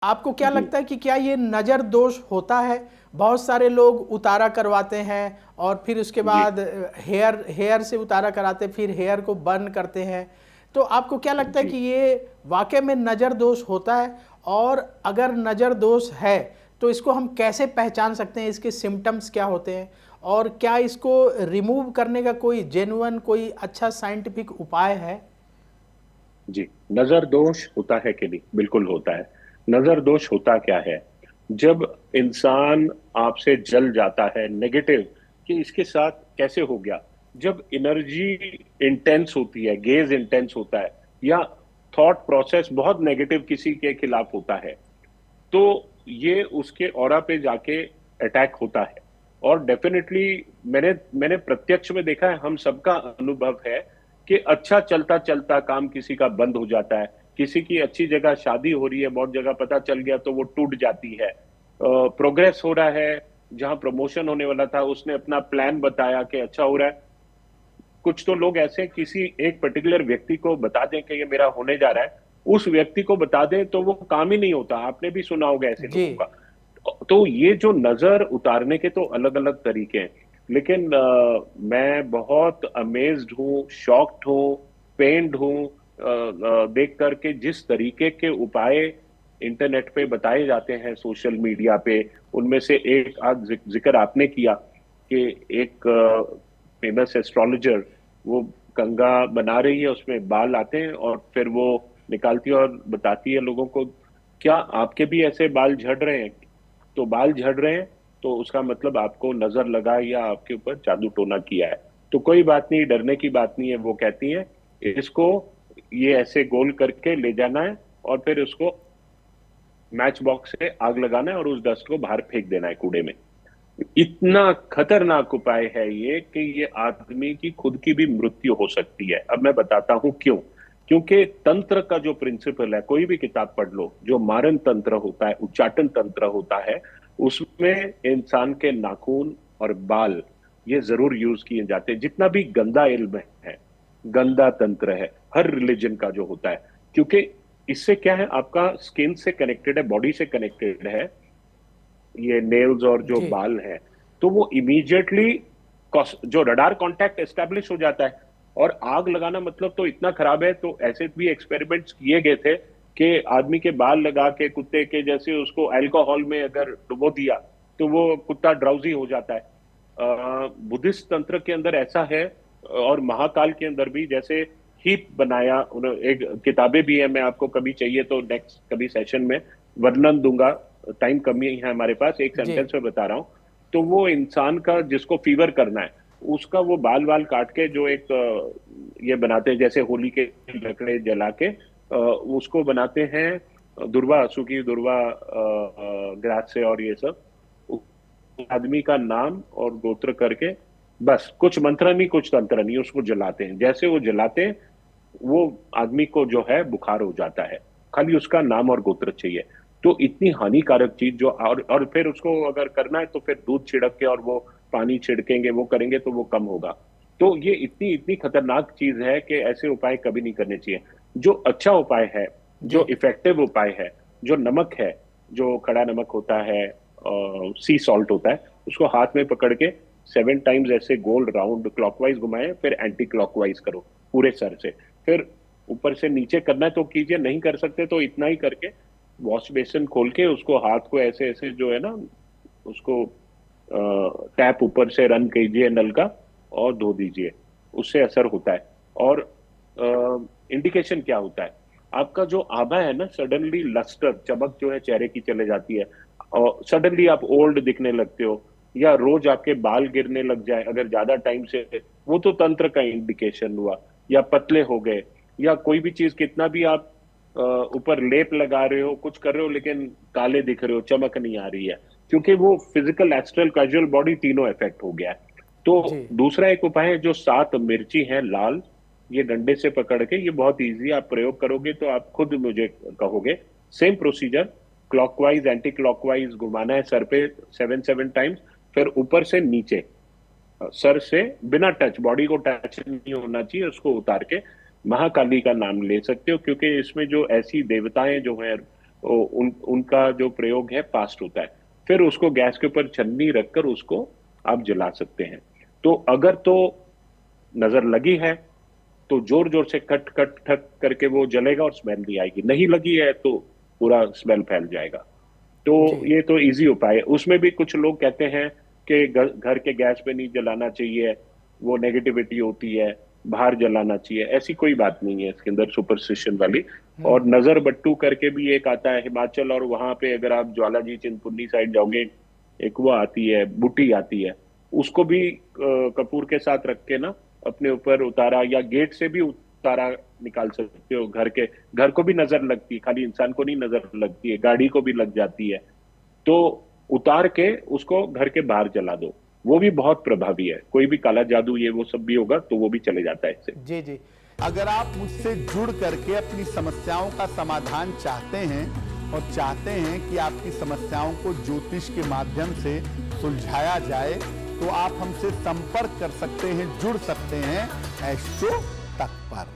आपको क्या जी। लगता है कि क्या ये नज़र दोष होता है? बहुत सारे लोग उतारा करवाते हैं और फिर उसके जी। बाद हेयर हेयर से उतारा कराते, फिर हेयर को बर्न करते हैं। तो आपको क्या लगता है जी। कि ये वाकई में नज़र दोष होता है? और अगर नज़र दोष है तो इसको हम कैसे पहचान सकते हैं? इसके सिम्टम्स क्या होते हैं? और क्या इसको रिमूव करने का कोई जेन्युइन, कोई अच्छा साइंटिफिक उपाय है? जी। नजर दोष होता है कि नहीं? बिल्कुल होता है। नजर दोष होता क्या है? जब इंसान आपसे जल जाता है, नेगेटिव, कि इसके साथ कैसे हो गया, जब एनर्जी इंटेंस होती है, गेज इंटेंस होता है, या थॉट प्रोसेस बहुत नेगेटिव किसी के खिलाफ होता है, तो ये उसके ऑरा पे जाके अटैक होता है। और डेफिनेटली मैंने मैंने प्रत्यक्ष में देखा है, हम सबका अनुभव है कि अच्छा चलता चलता काम किसी का बंद हो जाता है। किसी की अच्छी जगह शादी हो रही है, बहुत जगह पता चल गया तो वो टूट जाती है। प्रोग्रेस हो रहा है, जहां प्रमोशन होने वाला था उसने अपना प्लान बताया कि अच्छा हो रहा है, कुछ तो लोग ऐसे किसी एक पर्टिकुलर व्यक्ति को बता दें कि ये मेरा होने जा रहा है, उस व्यक्ति को बता दें तो वो काम ही नहीं होता। आपने भी सुना होगा ऐसे जी। लोगों का। तो ये जो नजर उतारने के तो अलग अलग तरीके हैं, लेकिन मैं बहुत अमेज्ड हूँ, शॉक्ड हूँ, पेन्ड हूँ देख करके जिस तरीके के उपाय इंटरनेट पे बताए जाते हैं, सोशल मीडिया पे। उनमें से एक आज जिक्र आपने किया कि एक फेमस एस्ट्रोलॉजर, वो कंगा बना रही है, उसमें बाल आते हैं और फिर वो निकालती है और बताती है लोगों को, क्या आपके भी ऐसे बाल झड़ रहे हैं? तो बाल झड़ रहे हैं तो उसका मतलब आपको नजर लगा या आपके ऊपर जादू टोना किया है। तो कोई बात नहीं, डरने की बात नहीं है। वो कहती है इसको ये ऐसे गोल करके ले जाना है और फिर उसको मैच बॉक्स से आग लगाना है और उस डस्ट को बाहर फेंक देना है कूड़े में। इतना खतरनाक उपाय है ये कि ये आदमी की खुद की भी मृत्यु हो सकती है। अब मैं बताता हूं क्यों। क्योंकि तंत्र का जो प्रिंसिपल है, कोई भी किताब पढ़ लो, जो मारन तंत्र होता है, उच्चाटन तंत्र होता है, उसमें इंसान के नाखून और बाल ये जरूर यूज किए जाते हैं। जितना भी गंदा इल्म है, गंदा तंत्र है, हर रिलीजन का जो होता है, क्योंकि इससे क्या है, आपका स्किन से कनेक्टेड है, बॉडी से कनेक्टेड है, ये नेल्स और जो जी। बाल हैं। तो वो इमीडिएटली जो रडार कांटेक्ट एस्टेब्लिश हो जाता है। और आग लगाना मतलब तो इतना खराब है, तो ऐसे भी एक्सपेरिमेंट्स किए गए थे कि आदमी के बाल लगा के कुत्ते के जैसे उसको अल्कोहल में अगर डुबो दिया तो वो कुत्ता ड्राउजी हो जाता है। बुद्धिस्ट तंत्र के अंदर ऐसा है, और महाकाल के अंदर भी, जैसे हीप बनाया उन्होंने। एक किताबें भी है, मैं आपको कभी चाहिए तो नेक्स्ट कभी सेशन में वर्णन दूंगा, टाइम कमी है हमारे पास, एक जी। सेंटेंस में बता रहा हूँ। तो वो इंसान का जिसको फीवर करना है, उसका वो बाल वाल काट के जो एक ये बनाते हैं, जैसे होली के लकड़े जला के उसको बनाते हैं, दुर्वा, सुखी दुर्वा ग्रास से, और ये सब आदमी का नाम और गोत्र करके, बस कुछ मंत्र नहीं, कुछ तंत्र नहीं, उसको जलाते हैं। जैसे वो जलाते हैं, वो आदमी को जो है बुखार हो जाता है। खाली उसका नाम और गोत्र चाहिए। तो इतनी हानिकारक चीज जो, और फिर उसको अगर करना है तो फिर दूध छिड़क के और वो पानी छिड़केंगे, वो करेंगे तो वो कम होगा। तो ये इतनी इतनी खतरनाक चीज है कि ऐसे उपाय कभी नहीं करने चाहिए। जो अच्छा उपाय है, जी। जो इफेक्टिव उपाय है, जो नमक है, जो खड़ा नमक होता है, सी सॉल्ट होता है, उसको हाथ में पकड़ के 7 टाइम्स ऐसे गोल राउंड क्लॉकवाइज घुमाए, फिर एंटी क्लॉकवाइज करो पूरे सर से। फिर ऊपर से नीचे करना है तो कीजिए, नहीं कर सकते तो इतना ही करके वॉश बेसिन खोल के उसको, हाथ को ऐसे ऐसे जो है ना, उसको टैप ऊपर से रन कीजिए नल का और धो दीजिए। उससे असर होता है। और इंडिकेशन क्या होता है, आपका जो आभा है ना, सडनली लस्टर, चमक जो है चेहरे की चले जाती है, और सडनली आप ओल्ड दिखने लगते हो, या रोज आपके बाल गिरने लग जाए अगर ज्यादा टाइम से, वो तो तंत्र का इंडिकेशन हुआ। या पतले हो गए, या कोई भी चीज कितना भी आप ऊपर लेप लगा रहे हो, कुछ कर रहे हो, लेकिन काले दिख रहे हो, चमक नहीं आ रही है, क्योंकि वो फिजिकल, एस्ट्रल, कैजुअल बॉडी तीनों इफेक्ट हो गया है। तो जी। दूसरा एक उपाय है, जो 7 मिर्ची है लाल, ये डंडे से पकड़ के, ये बहुत इजी, आप प्रयोग करोगे तो आप खुद मुझे कहोगे। Same procedure, clockwise anti clockwise घुमाना है सर पे 7 7 टाइम्स, फिर ऊपर से नीचे, सर से बिना टच, बॉडी को टच नहीं होना चाहिए, उसको उतार के महाकाली का नाम ले सकते हो। क्योंकि इसमें जो ऐसी देवताएं जो हैं, उनका जो प्रयोग है फास्ट होता है। फिर उसको गैस के ऊपर छन्नी रखकर उसको आप जला सकते हैं। तो अगर तो नजर लगी है तो जोर जोर से कट कट ठक करके वो जलेगा और स्मेल नहीं आएगी, नहीं लगी है तो पूरा स्मेल फैल जाएगा। तो जी ये तो इजी उपाय है। उसमें भी कुछ लोग कहते हैं कि घर के गैस पे नहीं जलाना चाहिए, वो नेगेटिविटी होती है, बाहर जलाना चाहिए। ऐसी कोई बात नहीं है इसके अंदर सुपरस्टिशन वाली। और नजर बट्टू करके भी एक आता है हिमाचल, और वहां पे अगर आप ज्वाला जी चिंतपूर्णी साइड जाओगे, एक वो आती है बूटी आती है, उसको भी कपूर के साथ रख के ना अपने ऊपर उतारा, या गेट से भी उतारा निकाल सकते हो। घर को भी नजर लगती है, खाली इंसान को नहीं नजर लगती है, गाड़ी को भी लग जाती है। तो उतार के उसको घर के बाहर जला दो, वो भी बहुत प्रभावी है। कोई भी काला जादू ये वो सब भी होगा तो वो भी चले जाता है इससे। जी जी। अगर आप मुझसे जुड़ करके अपनी समस्याओं का समाधान चाहते हैं और चाहते हैं कि आपकी समस्याओं को ज्योतिष के माध्यम से सुलझाया जाए, तो आप हमसे संपर्क कर सकते हैं, जुड़ सकते हैं एस्ट्रो तक पर।